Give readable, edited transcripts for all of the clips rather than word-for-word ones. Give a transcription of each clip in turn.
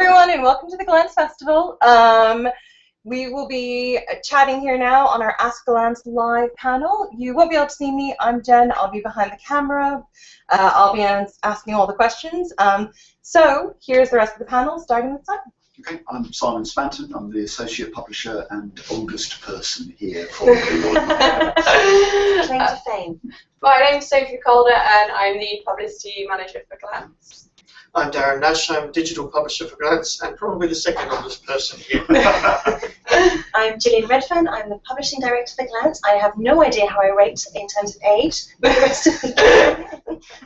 Everyone, and welcome to the Gollancz Festival. We will be chatting here now on our Ask Gollancz live panel. You won't be able to see me. I'm Jen. I'll be behind the camera. I'll be asking all the questions. So here's the rest of the panel, starting with Simon. Okay, I'm Simon Spanton. I'm the associate publisher and oldest person here from the Claim to fame. My name's Sophie Calder and I'm the publicity manager for Gollancz. I'm Darren Nash, I'm digital publisher for Gollancz and probably the second oldest person here. I'm Gillian Redfern, I'm the publishing director for Gollancz. I have no idea how I rate in terms of age, but the rest of the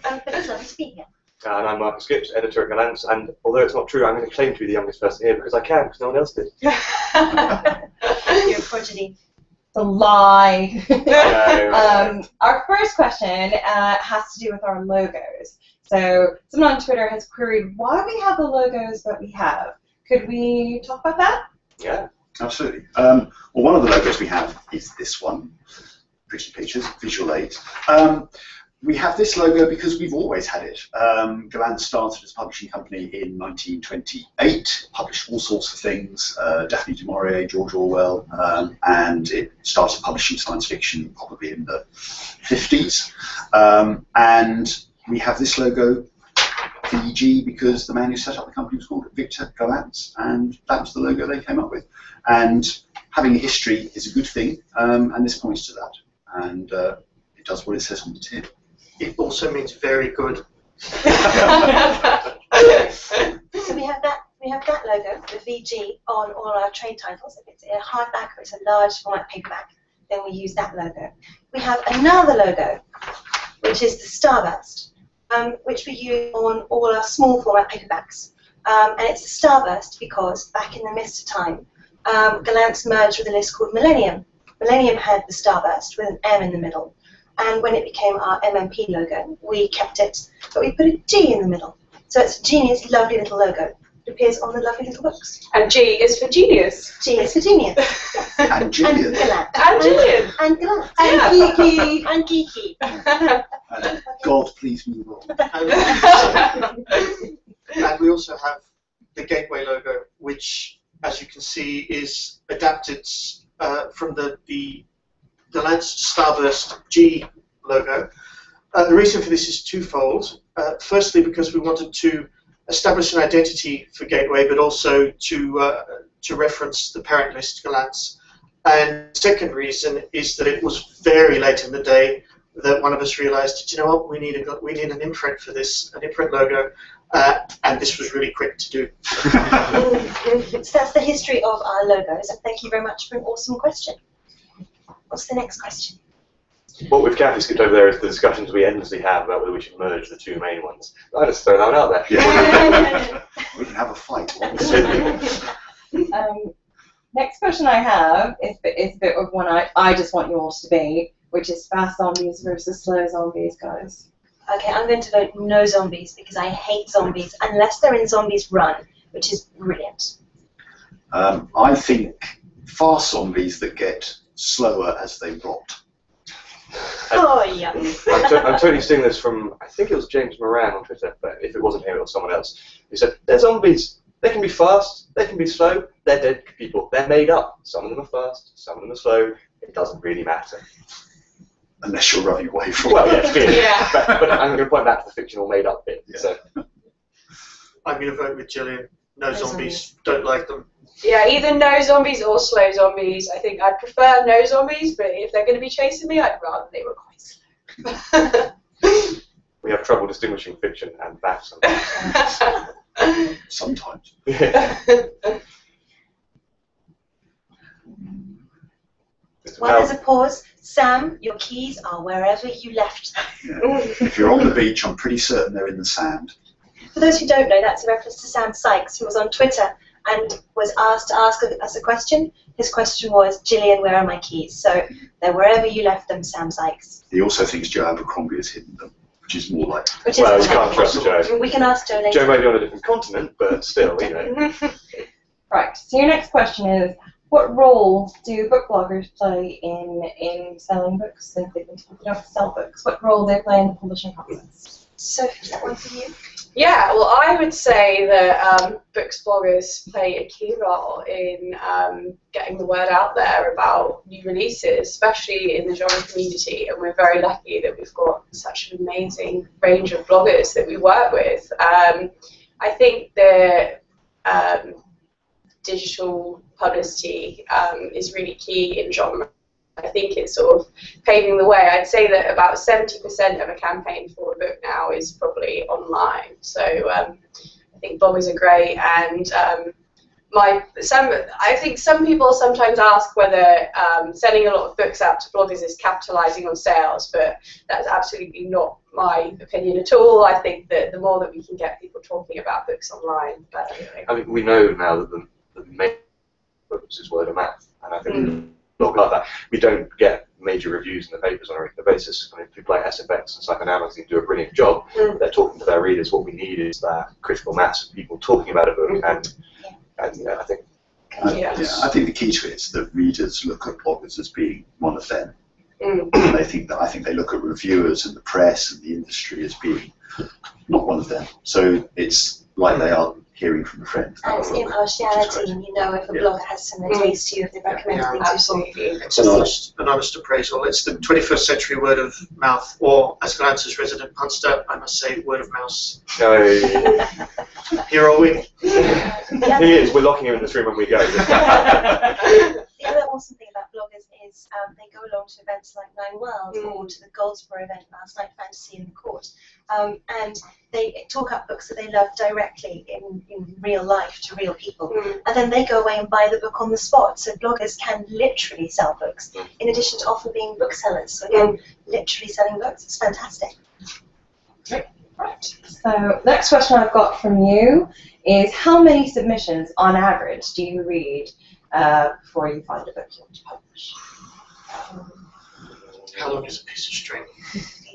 but it's lovely to be here. And I'm Marcus Gibbs, editor at Gollancz, and although it's not true, I'm going to claim to be the youngest person here because I can, because no one else did. You're a prodigy. It's a lie. No. Our first question has to do with our logos. So someone on Twitter has queried why we have the logos that we have. Could we talk about that? Yeah. Absolutely. Well, one of the logos we have is this one. Pretty pictures, visual aids. We have this logo because we've always had it. Gollancz started as a publishing company in 1928, published all sorts of things, Daphne du Maurier, George Orwell, and it started publishing science fiction probably in the 50s. And we have this logo, VG, because the man who set up the company was called Victor Gollancz, and that was the logo they came up with. And having a history is a good thing, and this points to that. And it does what it says on the tin. It also means very good. So we have that logo, the VG, on all our trade titles. If it's a hardback or it's a large format paperback, then we use that logo. We have another logo, which is the Starburst, which we use on all our small format paperbacks. And it's a Starburst because back in the mist of time, Gollancz merged with a list called Millennium. Millennium had the Starburst with an M in the middle. And when it became our MMP logo, we kept it, but we put a G in the middle. So it's a genius, lovely little logo. It appears on the lovely little books. And G is for genius. G is for genius. Yes. And Gillian. And Gollancz. And Gillian. And Gollancz. And geeky. And geeky. God, please move on. And we also have the Gateway logo, which, as you can see, is adapted from the Gollancz Starburst G logo. The reason for this is twofold. Firstly, because we wanted to establish an identity for Gateway, but also to reference the parent list, Gollancz. And the second reason is that it was very late in the day that one of us realised, you know what, we need an imprint for this, an imprint logo, and this was really quick to do. So that's the history of our logos, and thank you very much for an awesome question. What's the next question? What we've carefully skipped over there is the discussions we endlessly have about whether we should merge the two main ones. I just throw that one out there. Yeah. We can have a fight. Next question I have is a bit of one I just want you all to debate, which is fast zombies versus slow zombies, guys. Okay, I'm going to vote no zombies because I hate zombies unless they're in Zombies Run, which is brilliant. I think fast zombies that get slower as they rot. Oh, yeah. I'm totally seeing this from, I think it was James Moran on Twitter, but if it wasn't him, it was someone else. He said, they're zombies. They can be fast, they can be slow, they're dead people. They're made up. Some of them are fast, some of them are slow. It doesn't really matter. Unless you're running away from Well, yes, clearly. Yeah. But I'm going to point back to the fictional made up bit. Yeah. So. I'm going to vote with Gillian. No No zombies. Don't like them. Yeah, either no zombies or slow zombies. I think I'd prefer no zombies, but if they're going to be chasing me, I'd rather they were quite slow. We have trouble distinguishing fiction and fact sometimes. sometimes. Yeah. Well, there's a pause. Sam, your keys are wherever you left them. Yeah. If you're on the beach, I'm pretty certain they're in the sand. For those who don't know, that's a reference to Sam Sykes, who was on Twitter and was asked to ask us a question. His question was, Gillian, where are my keys? So they're wherever you left them, Sam Sykes. He also thinks Joe Abercrombie has hidden them, which is more like. Which Well, is you can't trust Joe. We can ask Joe later. Joe may be on a different continent, but still, you know. Right, so your next question is, what role do book bloggers play in selling books? If they don't sell books, what role do they play in the publishing process? Sophie, is that one for you? Yeah, well, I would say that books bloggers play a key role in getting the word out there about new releases, especially in the genre community, and we're very lucky that we've got such an amazing range of bloggers that we work with. I think the digital publicity is really key in genre. I think it's sort of paving the way. I'd say that about 70% of a campaign for a book now is probably online. So I think bloggers are great, and I think some people sometimes ask whether sending a lot of books out to bloggers is capitalising on sales, but that's absolutely not my opinion at all. I think that the more that we can get people talking about books online, the better. I mean, we know now that the main books is word of mouth, and I think blog like that, we don't get major reviews in the papers on a regular basis. I mean, people like SFX and stuff and Amazon do a brilliant job. They're talking to their readers. What we need is that critical mass of people talking about a book, and I think. I think the key to it is that readers look at bloggers as being one of them. I think they look at reviewers and the press and the industry as being not one of them. So it's like they are hearing from a friend. And it's impartiality, and you know if a blogger has similar taste to you, if they recommend things absolutely. It's an honest appraisal. It's the 21st century word of mouth, or as Gollancz's resident punster, I must say, word of mouse. Here are we. He is. We're locking him in this room when we go. The other awesome thing about bloggers is they go along to events like Nine Worlds or to the Goldsboro event last night, Fantasy in the Court, and they talk up books that they love directly in real life to real people, and then they go away and buy the book on the spot. So bloggers can literally sell books, in addition to often being booksellers. So again, literally selling books. It's fantastic. Right. So next question I've got from you is, how many submissions on average do you read before you find a book you want to publish? How long is a piece of string?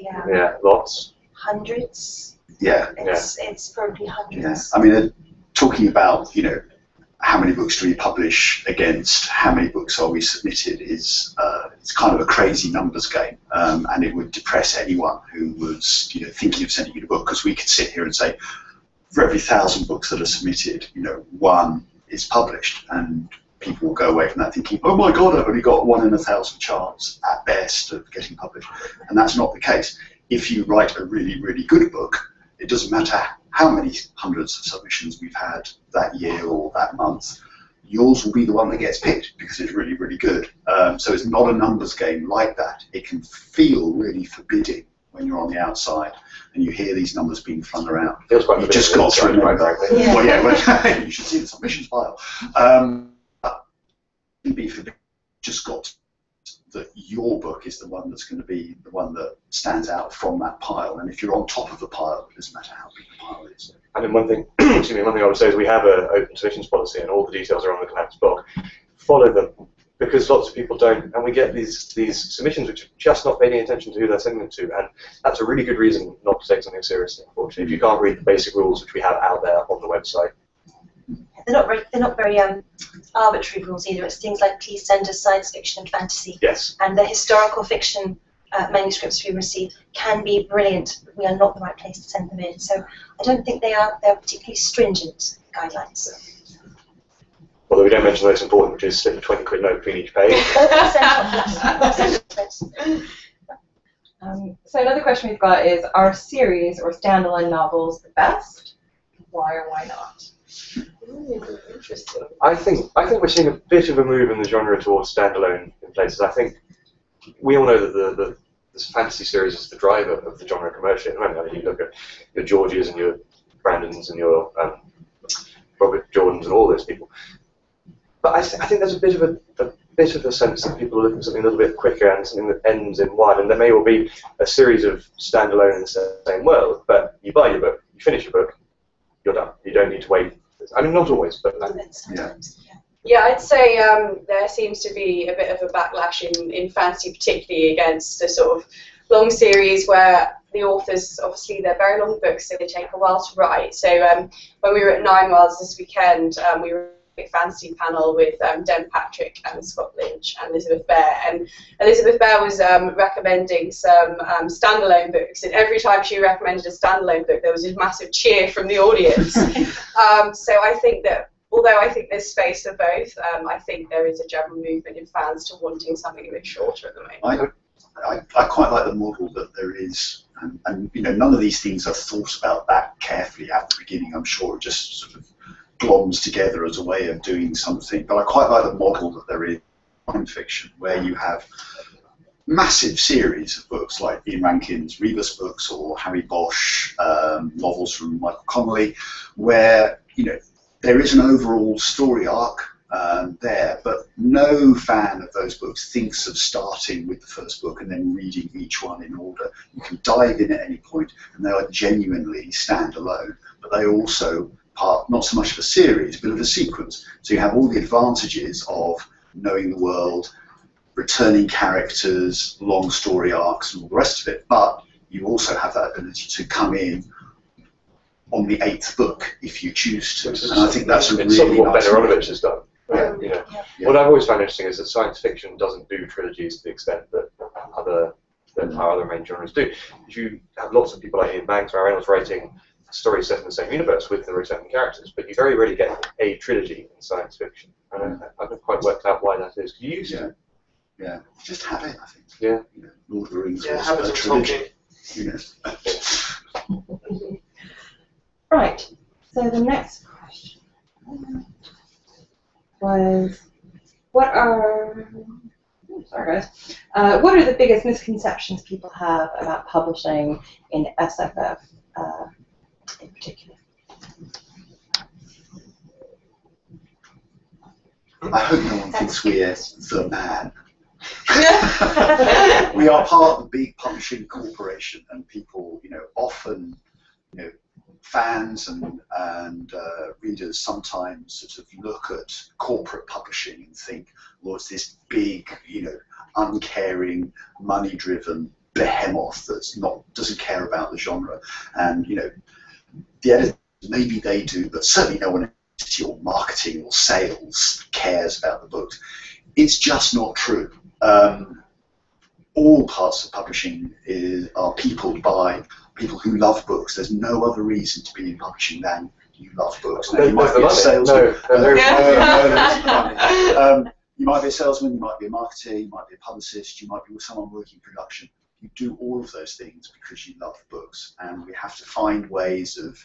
Yeah, lots. Hundreds. Yeah. It's probably hundreds. I mean, talking about, how many books do we publish against how many books are we submitted is it's kind of a crazy numbers game, and it would depress anyone who was thinking of sending you a book, because we could sit here and say for every 1,000 books that are submitted, one is published, and people will go away from that thinking, oh my god, I've only got 1 in 1,000 chance at best of getting published, and that's not the case. If you write a really, really good book, it doesn't matter how many hundreds of submissions we've had that year or that month, yours will be the one that gets picked because it's really, really good. So it's not a numbers game like that. It can feel really forbidding when you're on the outside and you hear these numbers being flung around. Feels quite You've just got to remember. Well, yeah, you should see the submissions pile. Be forbidden. Just got that your book is the one that's going to be the one that stands out from that pile, and if you're on top of the pile, it doesn't matter how big the pile is. I mean, one thing I would say is we have an open submissions policy, and all the details are on the Gollancz blog. Follow them, because lots of people don't, and we get these submissions which are just not paying attention to who they're sending them to, and that's a really good reason not to take something seriously, unfortunately, if you can't read the basic rules which we have out there on the website. They're not very arbitrary rules either. It's things like, please send us science fiction and fantasy. Yes. And the historical fiction manuscripts we receive can be brilliant, but we are not the right place to send them in. So I don't think they're particularly stringent guidelines. Although we don't mention the most important, which is slip a 20 quid note between each page. So another question we've got is, are series or standalone novels the best? Why or why not? Interesting. I think we're seeing a bit of a move in the genre towards standalone in places. I think we all know that the fantasy series is the driver of the genre commercially. I mean, you look at your Georges and your Brandons and your Robert Jordans and all those people. But I think there's a bit of a sense that people are looking for something a little bit quicker and something that ends in one. And there may well be a series of standalone in the same world, but you buy your book, you finish your book, you're done. You don't need to wait. I mean, not always, but yeah, I'd say there seems to be a bit of a backlash in fantasy, particularly against the sort of long series where the authors, obviously, they're very long books, so they take a while to write. So when we were at Nine Worlds this weekend, we epic fantasy panel with Den Patrick and Scott Lynch and Elizabeth Bear. And Elizabeth Bear was recommending some standalone books, and every time she recommended a standalone book, there was a massive cheer from the audience. So I think that, although I think there's space for both, I think there is a general movement in fans to wanting something a bit shorter at the moment. I quite like the model that there is, and you know, none of these things are thought about that carefully at the beginning. I'm sure it just sort of gloms together as a way of doing something. But I quite like the model that there is in science fiction, where you have massive series of books like Ian Rankin's Rebus books or Harry Bosch novels from Michael Connolly, where you know there is an overall story arc there, but no fan of those books thinks of starting with the first book and then reading each one in order. You can dive in at any point, and they are genuinely standalone, but they also part not so much of a series, but of a sequence. So you have all the advantages of knowing the world, returning characters, long story arcs, and all the rest of it, but you also have that ability to come in on the 8th book if you choose to, and I think that's a really sort of what nice Benaronovich has done. Yeah. You know. Yeah. What I've always found interesting is that science fiction doesn't do trilogies to the extent that our other main genres do. You have lots of people like Ian Banks or Reynolds writing stories set in the same universe with the returning characters, but you very rarely get a trilogy in science fiction. And I haven't quite worked out why that is. You used to. Yeah, just have it, I think. Yeah. You know, Lord of the Rings Yeah, was have it a in trilogy. Tolkien. You know. Right. So the next question was, what are the biggest misconceptions people have about publishing in SFF in particular? I hope no one thinks we're the man. We are part of a big publishing corporation, and people, you know, often, you know, fans and readers sometimes sort of look at corporate publishing and think, well, it's this big, you know, uncaring, money-driven behemoth doesn't care about the genre, and you know, the editors, maybe they do, but certainly no one or marketing or sales cares about the books. It's just not true. All parts of publishing are peopled by people who love books. There's no other reason to be in publishing than you love books. Now, you might be a salesman. You might be a salesman, you might be a marketer, you might be a publicist, you might be with someone working in production. You do all of those things because you love books, and we have to find ways of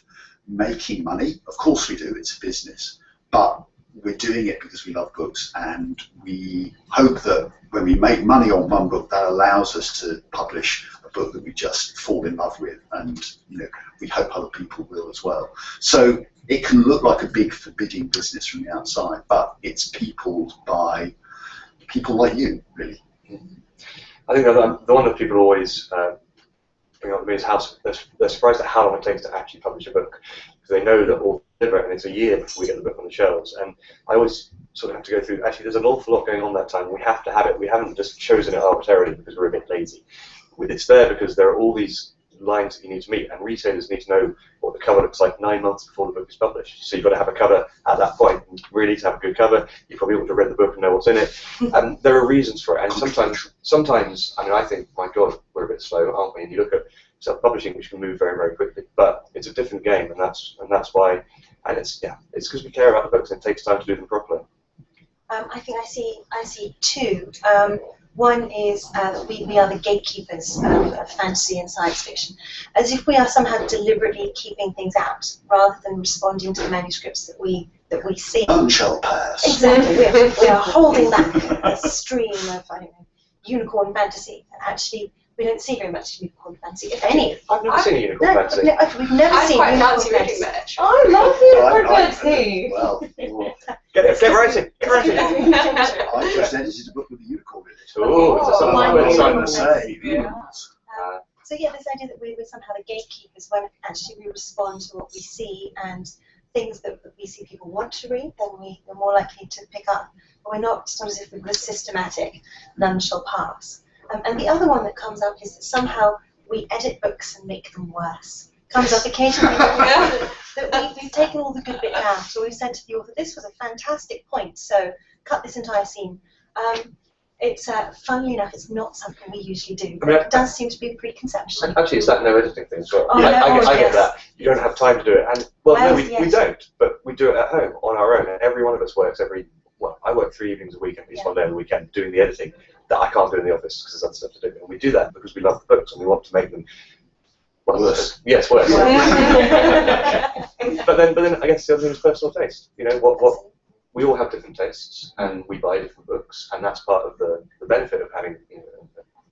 making money. Of course we do, it's a business, but we're doing it because we love books, and we hope that when we make money on one book, that allows us to publish a book that we just fall in love with, and you know, we hope other people will as well. So it can look like a big forbidding business from the outside, but it's peopled by people like you, really. I think that the one that people always bring up to me is how they're surprised at how long it takes to actually publish a book, because they know that we'll deliver it and it's a year before we get the book on the shelves. And I always sort of have to go through, actually there's an awful lot going on that time. We have to have it. We haven't just chosen it arbitrarily because we're a bit lazy. It's there because there are all these lines that you need to meet, and retailers need to know what the cover looks like 9 months before the book is published. So you've got to have a cover at that point. And really, to have a good cover, you probably ought to read the book and know what's in it. And there are reasons for it. And sometimes, I mean, I think, my God, we're a bit slow, aren't we? And you look at self-publishing, which can move very, very quickly. But it's a different game, and that's why. And it's because we care about the books, and it takes time to do them properly. I think I see two. One is we are the gatekeepers of fantasy and science fiction, as if we are somehow deliberately keeping things out rather than responding to the manuscripts that we see. None shall pass. Exactly, we are holding back a stream of, I don't know, unicorn fantasy. Actually, we don't see very much unicorn fantasy, if any. I've never seen a unicorn fantasy. We've never seen quite unicorn fancy reading fantasy. that, actually. I love unicorn fantasy. Well, Get writing. Get writing. I just edited a book with a unicorn in it. Oh, it's a Mine What is I'm unicorn going to fantasy. say. So yeah, this idea that we're somehow the gatekeepers, when actually we respond to what we see, and things that we see people want to read, then we're more likely to pick up. But we're not, it's not as if we're systematic, none shall pass. And the other one that comes up is that somehow we edit books and make them worse. comes up occasionally. Yeah. That we've taken all the good bits out, so we've said to the author, this was a fantastic point, so cut this entire scene. It's funnily enough, it's not something we usually do, but it does seem to be a preconception. Actually, it's that no editing thing as well. Oh, I get yes. that. You don't have time to do it, and well, no, we Yes. don't, but we do it at home on our own. And every one of us works I work 3 evenings a week and at least 1 day of the weekend doing the editing that I can't do in the office because there's other stuff to do. And we do that because we love the books and we want to make them worse. Yes, worse. but then I guess the other thing is personal taste. You know, what we all have different tastes and we buy different books, and that's part of the benefit of having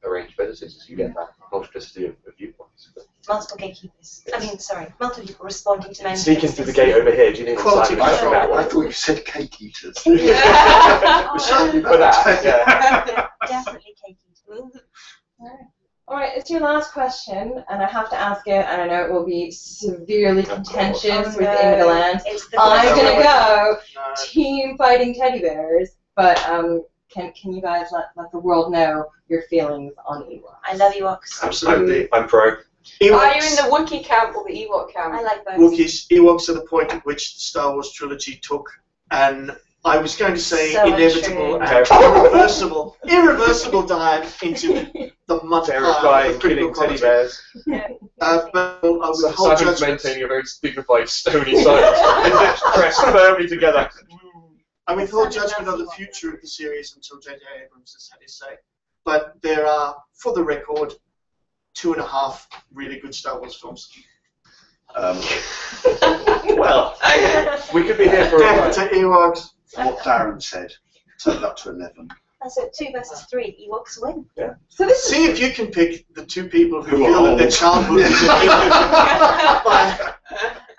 arranged editors is you get that multiplicity of viewpoints. Multiple gatekeepers. I mean, sorry, multiple people responding to manuscripts. Sneaking through the gate over here, do you need Quality to sign that I one? thought you said cake eaters. Oh, For that, yeah. definitely cake eaters. All right, it's your last question, and I have to ask it, and I know it will be severely contentious with Gollancz. It's the I'm first gonna go No. team fighting teddy bears, but can you guys let the world know your feelings on Ewoks? I love Ewoks. Absolutely. I'm pro. Are you Ewoks, in the Wookiee camp or the Ewok camp? I like both. Wookiees, Ewoks are the point at which the Star Wars trilogy took, and I was going to say So inevitable untrue. and irreversible dive into the mud pile Terrifying, of critical killing teddy content. bears. But I will hold Simon's judgment. maintaining a very dignified, stony silence. His lips pressed firmly together. I withhold judgment on the future of the series until J.J. Abrams has had his say. But there are, for the record, 2.5 really good Star Wars films. Well, we could be here for a Death while. to Ewoks. What Darren said turned up to 11. So 2 versus 3, Ewoks win. So this is See if you can pick the 2 people who Who feel are that their old. childhood is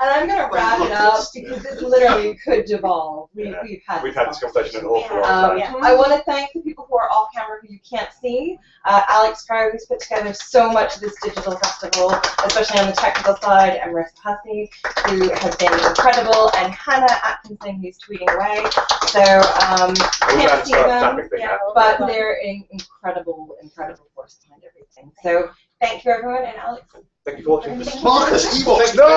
and I'm gonna wrap it up because this literally could devolve. We've had We've had this conversation an awful long time. Yeah. I want to thank the people who are off camera who you can't see. Alex Crow, who's put together so much of this digital festival, especially on the technical side, and Marissa Hussey, who has been incredible, and Hannah Atkinson, who's tweeting away. So We can't can't see start them, tapping thing now. but they're an incredible force behind everything. So thank you, everyone, and Alex. Thank you for watching. Marcus, Ewoks, No!